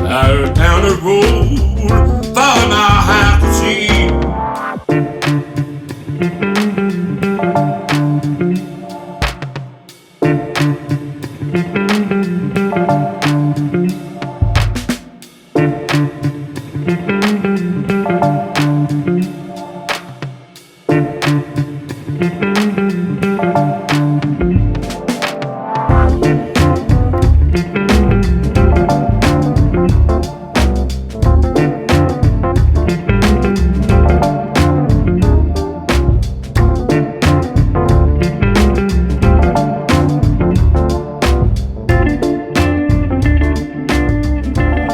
out down the road, thought I have to see.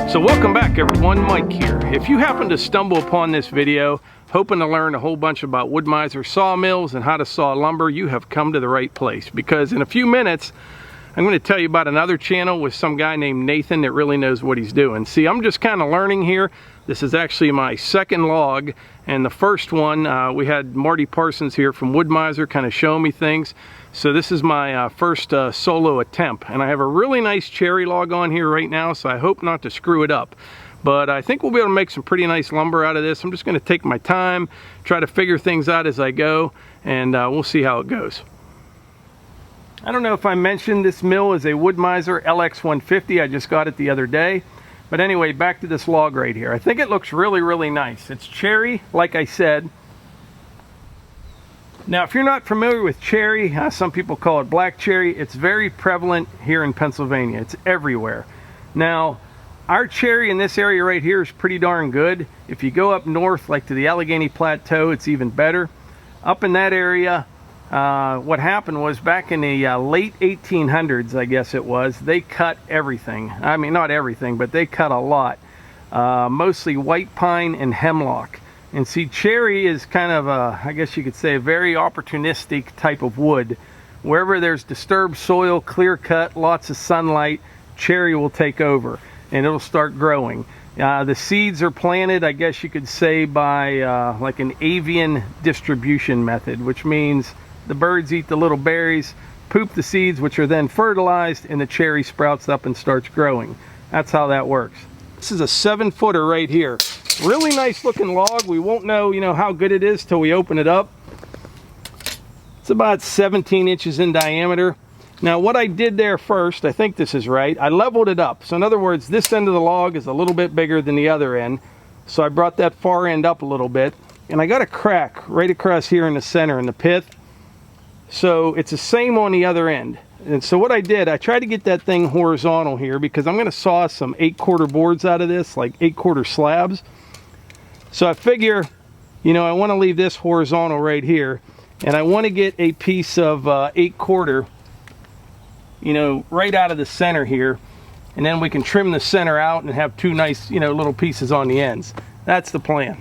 So welcome back everyone, Mike here. If you happen to stumble upon this video hoping to learn a whole bunch about Woodmizer sawmills and how to saw lumber, you have come to the right place, because in a few minutes I'm going to tell you about another channel with some guy named Nathan that really knows what he's doing. See, I'm just kind of learning here. This is actually my second log, and the first one we had Marty Parsons here from Woodmizer kind of showing me things. So this is my first solo attempt, and I have a really nice cherry log on here right now, so I hope not to screw it up. But I think we'll be able to make some pretty nice lumber out of this. I'm just going to take my time, try to figure things out as I go, and we'll see how it goes. I don't know if I mentioned this mill is a Woodmizer LX 150. I just got it the other day. But anyway, back to this log right here. I think it looks really, really nice. It's cherry, like I said. Now, if you're not familiar with cherry, some people call it black cherry. It's very prevalent here in Pennsylvania. It's everywhere. Now, our cherry in this area right here is pretty darn good. If you go up north, like to the Allegheny Plateau, it's even better. Up in that area, what happened was back in the late 1800s, I guess it was, they cut everything. I mean, not everything, but they cut a lot. Mostly white pine and hemlock. And see, cherry is kind of a, I guess you could say, a very opportunistic type of wood. Wherever there's disturbed soil, clear cut, lots of sunlight, cherry will take over and it'll start growing. The seeds are planted, I guess you could say, by like an avian distribution method, which means the birds eat the little berries, poop the seeds, which are then fertilized, and the cherry sprouts up and starts growing. That's how that works. This is a 7-footer right here. Really nice looking log. We won't know, how good it is till we open it up. It's about 17 inches in diameter. Now what I did there first, I think this is right, I leveled it up. So in other words, this end of the log is a little bit bigger than the other end. So I brought that far end up a little bit. And I got a crack right across here in the center in the pith. So it's the same on the other end. And so what I did, I tried to get that thing horizontal here because I'm going to saw some 8/4 boards out of this, like 8/4 slabs. So I figure, I want to leave this horizontal right here, and I want to get a piece of 8/4, right out of the center here, and then we can trim the center out and have two nice, little pieces on the ends. That's the plan.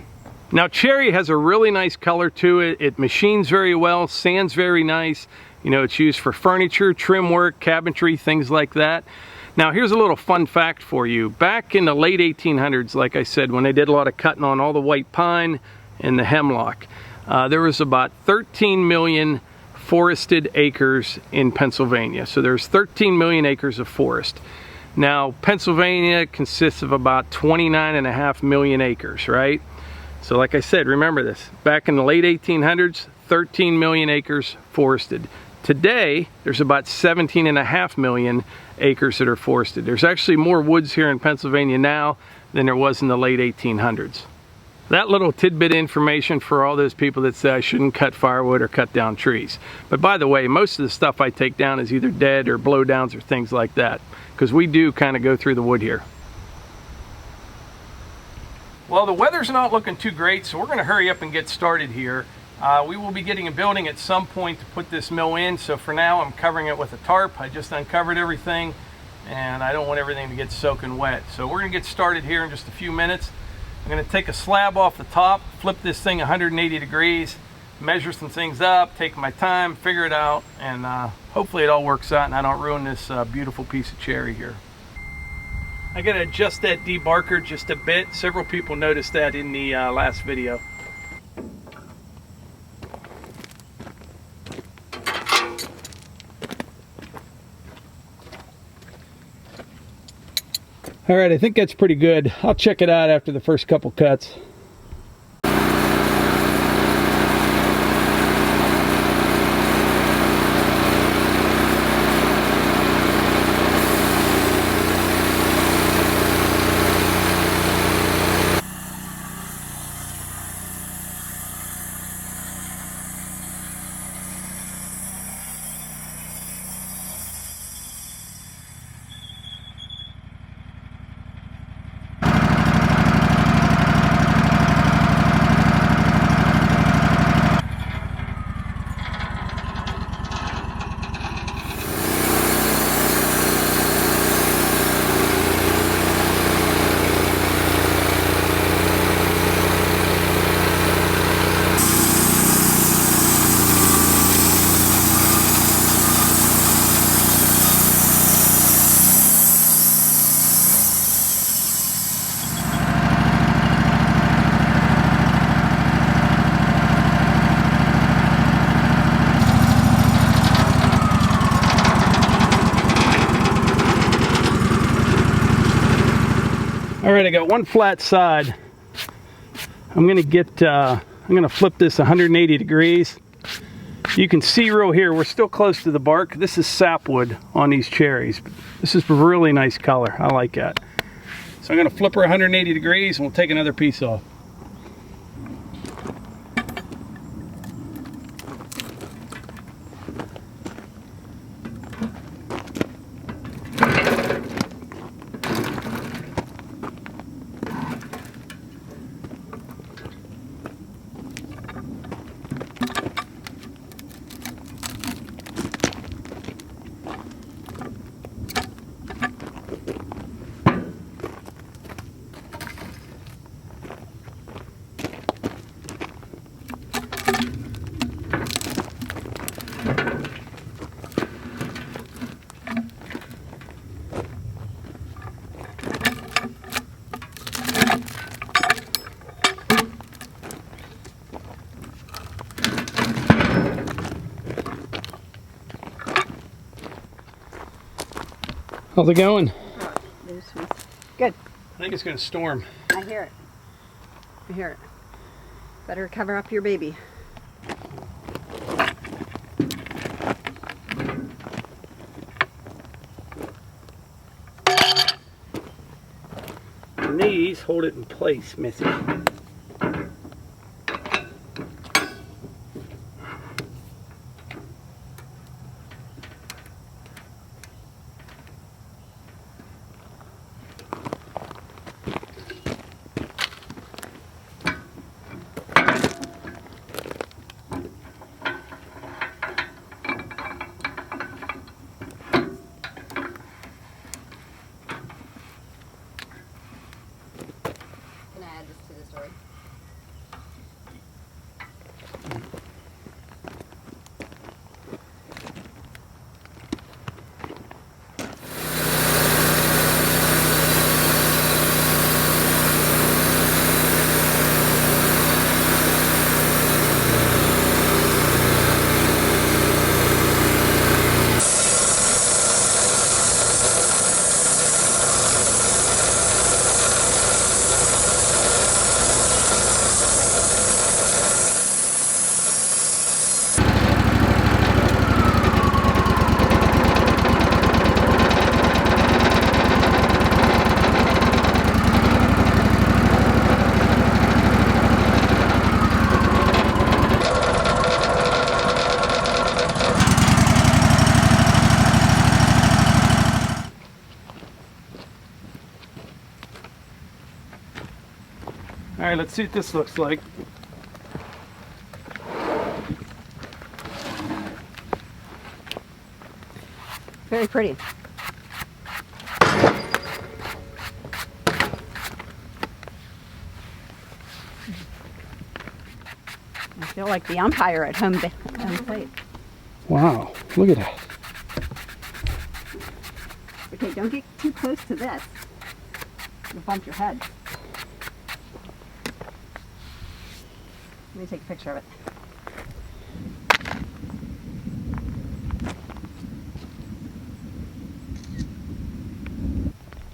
Now, cherry has a really nice color to it. It machines very well, sands very nice. It's used for furniture, trim work, cabinetry, things like that. Now, here's a little fun fact for you. Back in the late 1800s, like I said, when they did a lot of cutting on all the white pine and the hemlock, there was about 13 million forested acres in Pennsylvania. So there's 13 million acres of forest. Now, Pennsylvania consists of about 29.5 million acres, right? So like I said, remember this, back in the late 1800s, 13 million acres forested. Today, there's about 17.5 million acres that are forested. There's actually more woods here in Pennsylvania now than there was in the late 1800s. That little tidbit information for all those people that say I shouldn't cut firewood or cut down trees. But by the way, most of the stuff I take down is either dead or blowdowns or things like that, because we do kind of go through the wood here. Well, the weather's not looking too great, so we're going to hurry up and get started here. We will be getting a building at some point to put this mill in, so for now I'm covering it with a tarp. I just uncovered everything, and I don't want everything to get soaking wet. So we're going to get started here in just a few minutes. I'm going to take a slab off the top, flip this thing 180 degrees, measure some things up, take my time, figure it out, and hopefully it all works out and I don't ruin this beautiful piece of cherry here. I got to adjust that debarker just a bit. Several people noticed that in the last video. All right, I think that's pretty good. I'll check it out after the first couple cuts. All right, I got one flat side. I'm gonna flip this 180 degrees. You can see real here, we're still close to the bark. This is sapwood on these cherries. This is a really nice color. I like that. So I'm gonna flip her 180 degrees and we'll take another piece off. How's it going? Good. I think it's gonna storm. I hear it. I hear it. Better cover up your baby. And these hold it in place, Missy. All right, let's see what this looks like. Very pretty. I feel like the umpire at home plate. Wow, look at that. Okay, don't get too close to this. You'll bump your head. Let me take a picture of it.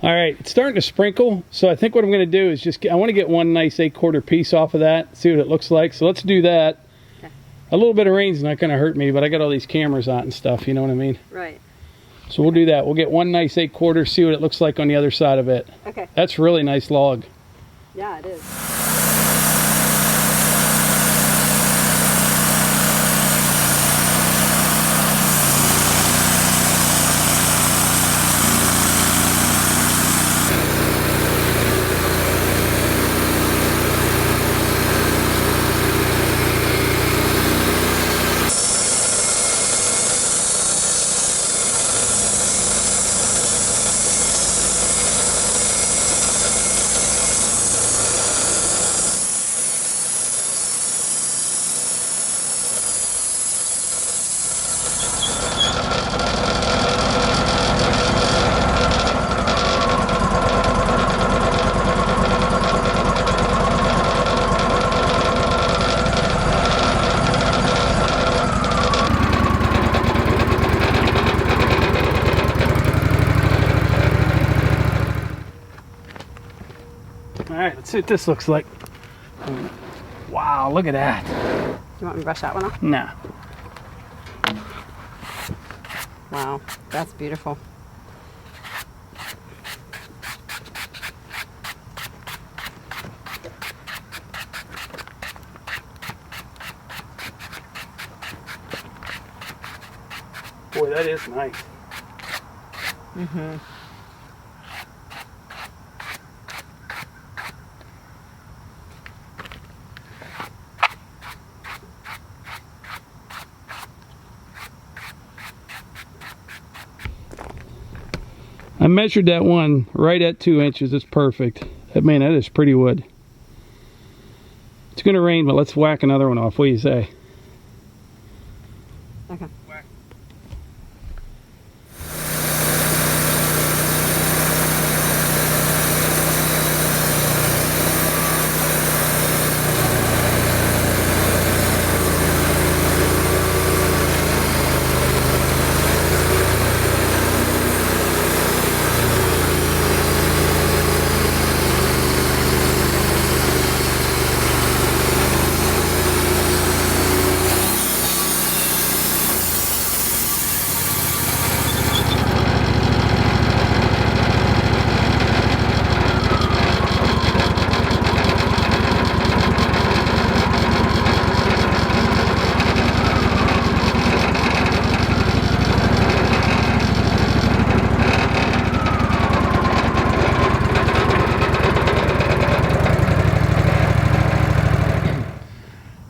All right, it's starting to sprinkle, so I think what I'm going to do is I want to get one nice 8/4 piece off of that, see what it looks like. So let's do that. Okay. A little bit of rain's not going to hurt me, but I got all these cameras out and stuff, you know what I mean? Right. So we'll do that. We'll get one nice 8/4, see what it looks like on the other side of it. Okay. That's a really nice log. Yeah, it is. Alright, let's see what this looks like. Wow, look at that. You want me to brush that one off? Nah. Wow, that's beautiful. Boy, that is nice. Mm-hmm. I measured that one right at 2 inches. It's perfect. Man, that is pretty wood. It's going to rain, but let's whack another one off. What do you say? Okay.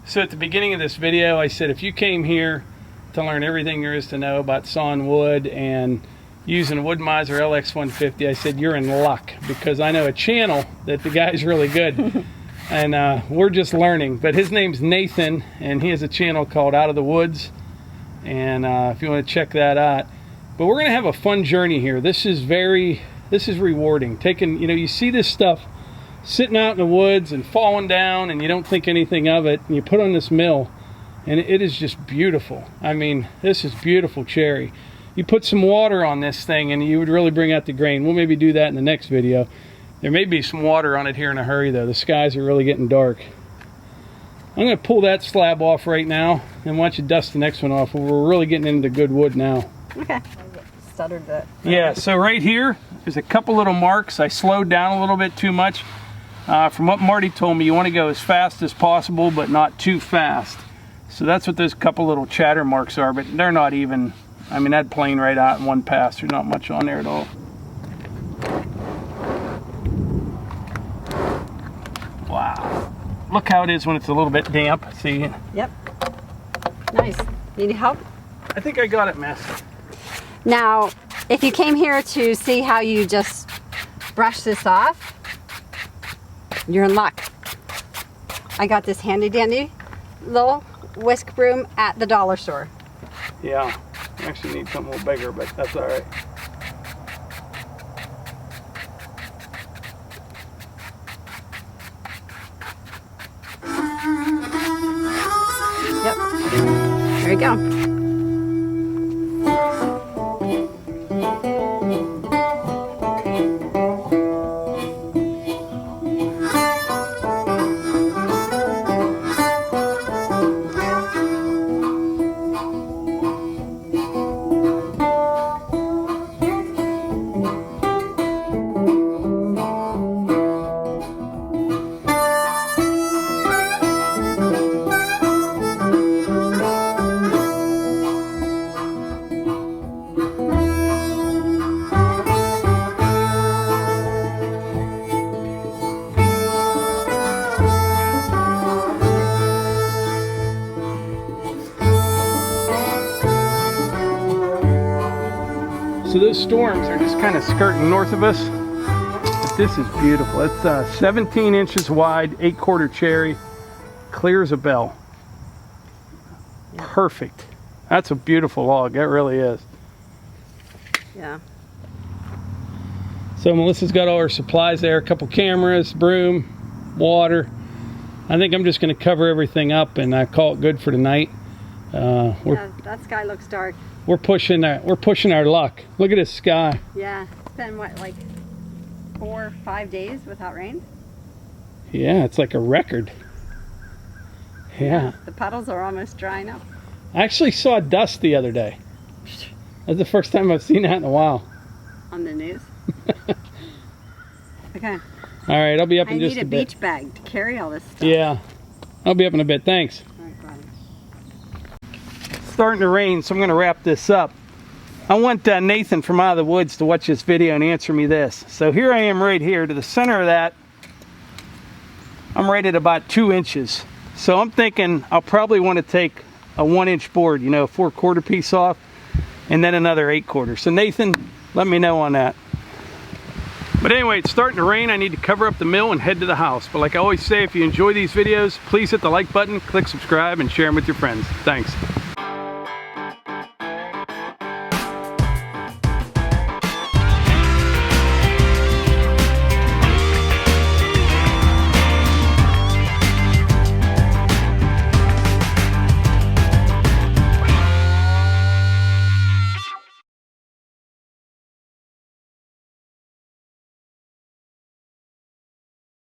So at the beginning of this video, I said if you came here to learn everything there is to know about sawing wood and using a Woodmizer LX 150, I said you're in luck, because I know a channel that the guy's really good. And we're just learning. But his name's Nathan, and he has a channel called Out of the Woods. And if you want to check that out. But we're going to have a fun journey here. This is rewarding. You see this stuff sitting out in the woods and falling down, and you don't think anything of it, and you put on this mill, and it is just beautiful. I mean, this is beautiful cherry. You put some water on this thing and you would really bring out the grain. We'll maybe do that in the next video. There may be some water on it here in a hurry though. The skies are really getting dark. I'm going to pull that slab off right now, and why don't you dust the next one off. We're really getting into good wood now. Okay. Stuttered that. Yeah, so right here, there's a couple little marks. I slowed down a little bit too much. From what Marty told me, you want to go as fast as possible, but not too fast. So that's what those couple little chatter marks are, but they're not even, I mean, that plane right out in one pass. There's not much on there at all. Wow. Look how it is when it's a little bit damp. See? Yep. Nice. Need help? I think I got it, miss. Now, if you came here to see how you just brush this off, you're in luck. I got this handy dandy little whisk broom at the dollar store. Yeah, I actually need something a little bigger, but that's all right. Yep. There you go. those storms are just kind of skirting north of us. But this is beautiful. It's 17 inches wide, 8-quarter cherry, clear as a bell. Perfect. That's a beautiful log. That really is. Yeah. So Melissa's got all her supplies there, a couple cameras, broom, water. I think I'm just going to cover everything up and call it good for tonight. Yeah, that sky looks dark. We're pushing our luck. Look at this sky. Yeah, it's been what, like 4 or 5 days without rain? Yeah, it's like a record. Yeah. The puddles are almost drying up. I actually saw dust the other day. That's the first time I've seen that in a while. On the news. Okay. All right, I'll be up in just a bit. I need a beach bag to carry all this stuff. Yeah, I'll be up in a bit. Thanks. All right, buddy. It's starting to rain, so I'm going to wrap this up. I want Nathan from Out of the Woods to watch this video and answer me this. So here I am right here to the center of that. I'm right at about 2 inches. So I'm thinking I'll probably want to take a 1-inch board, you know, a 4-quarter piece off, and then another 8-quarter. So Nathan, let me know on that. But anyway, it's starting to rain. I need to cover up the mill and head to the house. But like I always say, if you enjoy these videos, please hit the like button, click subscribe, and share them with your friends. Thanks.